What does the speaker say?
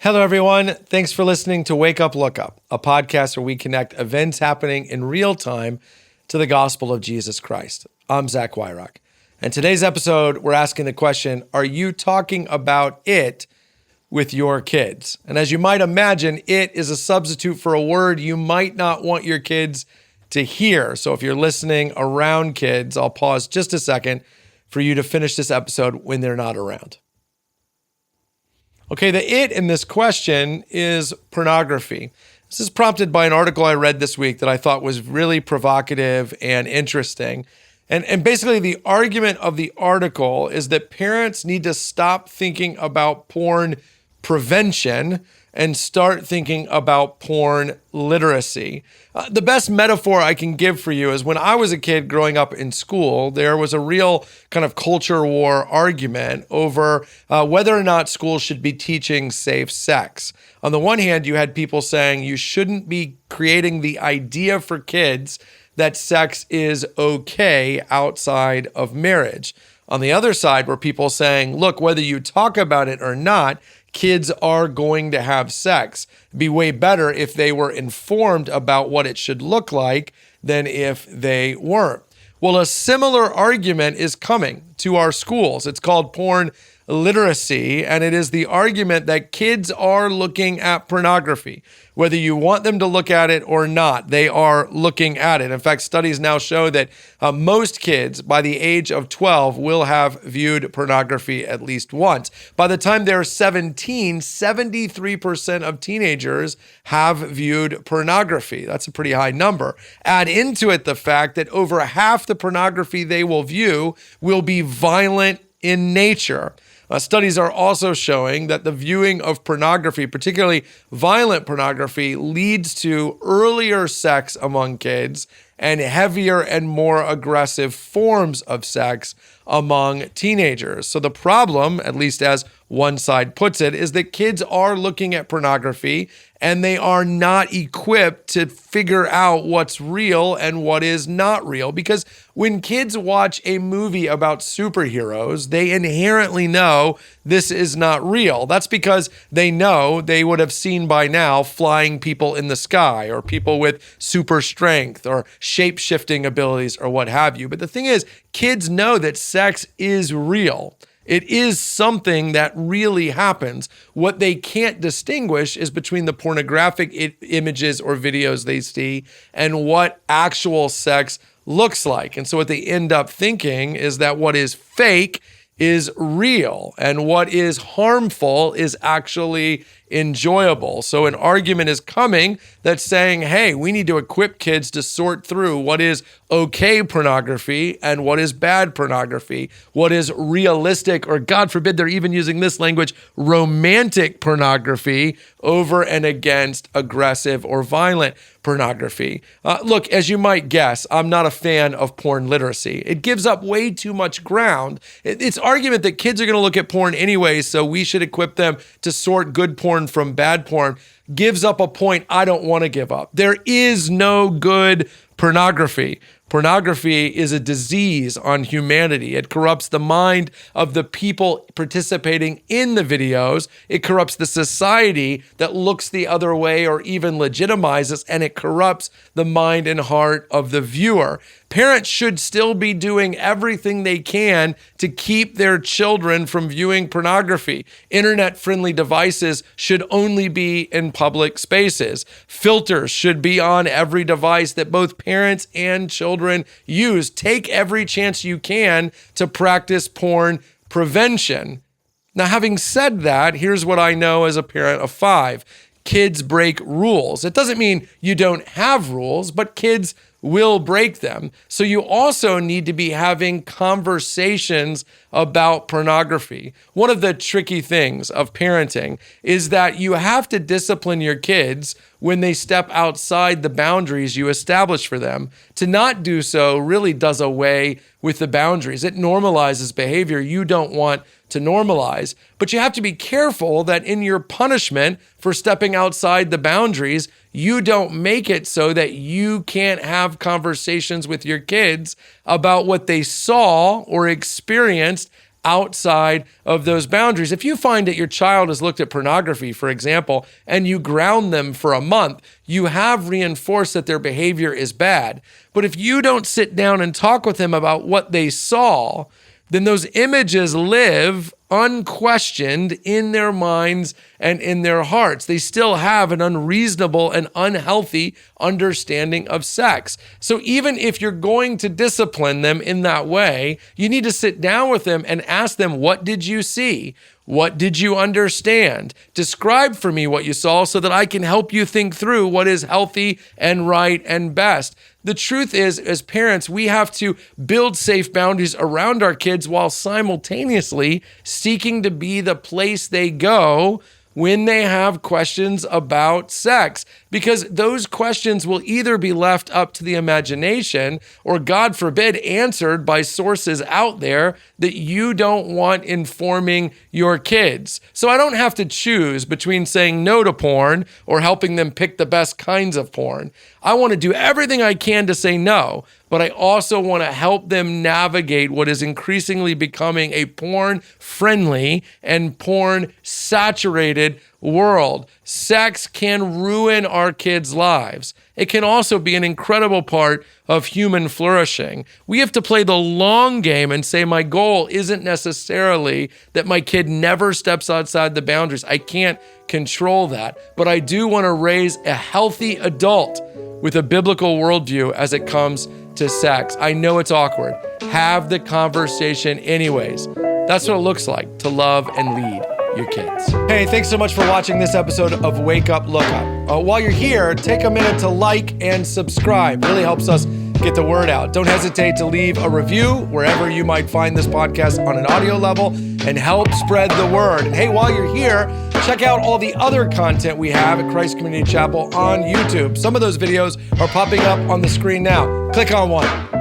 Hello, everyone. Thanks for listening to Wake Up, Look Up, a podcast where we connect events happening in real time to the gospel of Jesus Christ. I'm Zach Weihrauch. And today's episode, we're asking the question, are you talking about it with your kids? And as you might imagine, it is a substitute for a word you might not want your kids to hear. So if you're listening around kids, I'll pause just a second for you to finish this episode when they're not around. Okay, the it in this question is pornography. This is prompted by an article I read this week that I thought was really provocative and interesting. And basically the argument of the article is that parents need to stop thinking about porn prevention and start thinking about porn literacy. The best metaphor I can give for you is when I was a kid growing up in school, there was a real kind of culture war argument over whether or not schools should be teaching safe sex. On the one hand, you had people saying you shouldn't be creating the idea for kids that sex is okay outside of marriage. On the other side were people saying, look, whether you talk about it or not, kids are going to have sex. It'd be way better if they were informed about what it should look like than if they weren't. Well, a similar argument is coming to our schools. It's called porn literacy, and it is the argument that kids are looking at pornography. Whether you want them to look at it or not, they are looking at it. In fact, studies now show that most kids by the age of 12 will have viewed pornography at least once. By the time they're 17, 73% of teenagers have viewed pornography. That's a pretty high number. Add into it the fact that over half the pornography they will view will be violent in nature. Studies are also showing that the viewing of pornography, particularly violent pornography, leads to earlier sex among kids and heavier and more aggressive forms of sex among teenagers. So the problem, at least as one side puts it, is that kids are looking at pornography and they are not equipped to figure out what's real and what is not real. Because when kids watch a movie about superheroes, they inherently know this is not real. That's because they know they would have seen by now flying people in the sky or people with super strength or shape-shifting abilities or what have you. But the thing is, kids know that sex is real. It is something that really happens. What they can't distinguish is between the pornographic images or videos they see and what actual sex looks like. And so what they end up thinking is that what is fake is real and what is harmful is actually enjoyable. So an argument is coming that's saying, hey, we need to equip kids to sort through what is okay pornography and what is bad pornography, what is realistic, or God forbid they're even using this language, romantic pornography over and against aggressive or violent pornography. Look, as you might guess, I'm not a fan of porn literacy. It gives up way too much ground. It's argument that kids are going to look at porn anyway, so we should equip them to sort good porn from bad porn, gives up a point I don't want to give up. There is no good pornography. Pornography is a disease on humanity. It corrupts the mind of the people participating in the videos. It corrupts the society that looks the other way or even legitimizes, and it corrupts the mind and heart of the viewer. Parents should still be doing everything they can to keep their children from viewing pornography. Internet-friendly devices should only be in public spaces. Filters should be on every device that both parents and children use. Take every chance you can to practice porn prevention. Now, having said that, here's what I know as a parent of 5. Kids break rules. It doesn't mean you don't have rules, but kids will break them. So you also need to be having conversations about pornography. One of the tricky things of parenting is that you have to discipline your kids when they step outside the boundaries you establish for them. To not do so really does away with the boundaries. It normalizes behavior you don't want to normalize. But you have to be careful that in your punishment for stepping outside the boundaries, you don't make it so that you can't have conversations with your kids about what they saw or experienced outside of those boundaries. If you find that your child has looked at pornography, for example, and you ground them for a month, you have reinforced that their behavior is bad. But if you don't sit down and talk with them about what they saw, then those images live unquestioned in their minds and in their hearts. They still have an unreasonable and unhealthy understanding of sex. So even if you're going to discipline them in that way, you need to sit down with them and ask them, what did you see? What did you understand? Describe for me what you saw so that I can help you think through what is healthy and right and best. The truth is, as parents, we have to build safe boundaries around our kids while simultaneously seeking to be the place they go when they have questions about sex, because those questions will either be left up to the imagination or, God forbid, answered by sources out there that you don't want informing your kids. So I don't have to choose between saying no to porn or helping them pick the best kinds of porn. I want to do everything I can to say no, but I also want to help them navigate what is increasingly becoming a porn-friendly and porn-saturated world. Sex can ruin our kids' lives. It can also be an incredible part of human flourishing. We have to play the long game and say, my goal isn't necessarily that my kid never steps outside the boundaries. I can't control that, but I do want to raise a healthy adult with a biblical worldview as it comes to sex. I know it's awkward. Have the conversation anyways. That's what it looks like to love and lead your kids. Hey, thanks so much for watching this episode of Wake Up Lookup. While you're here, take a minute to like and subscribe. Really helps us get the word out. Don't hesitate to leave a review wherever you might find this podcast on an audio level and help spread the word. And hey, while you're here, check out all the other content we have at Christ Community Chapel on YouTube. Some of those videos are popping up on the screen now. Click on one.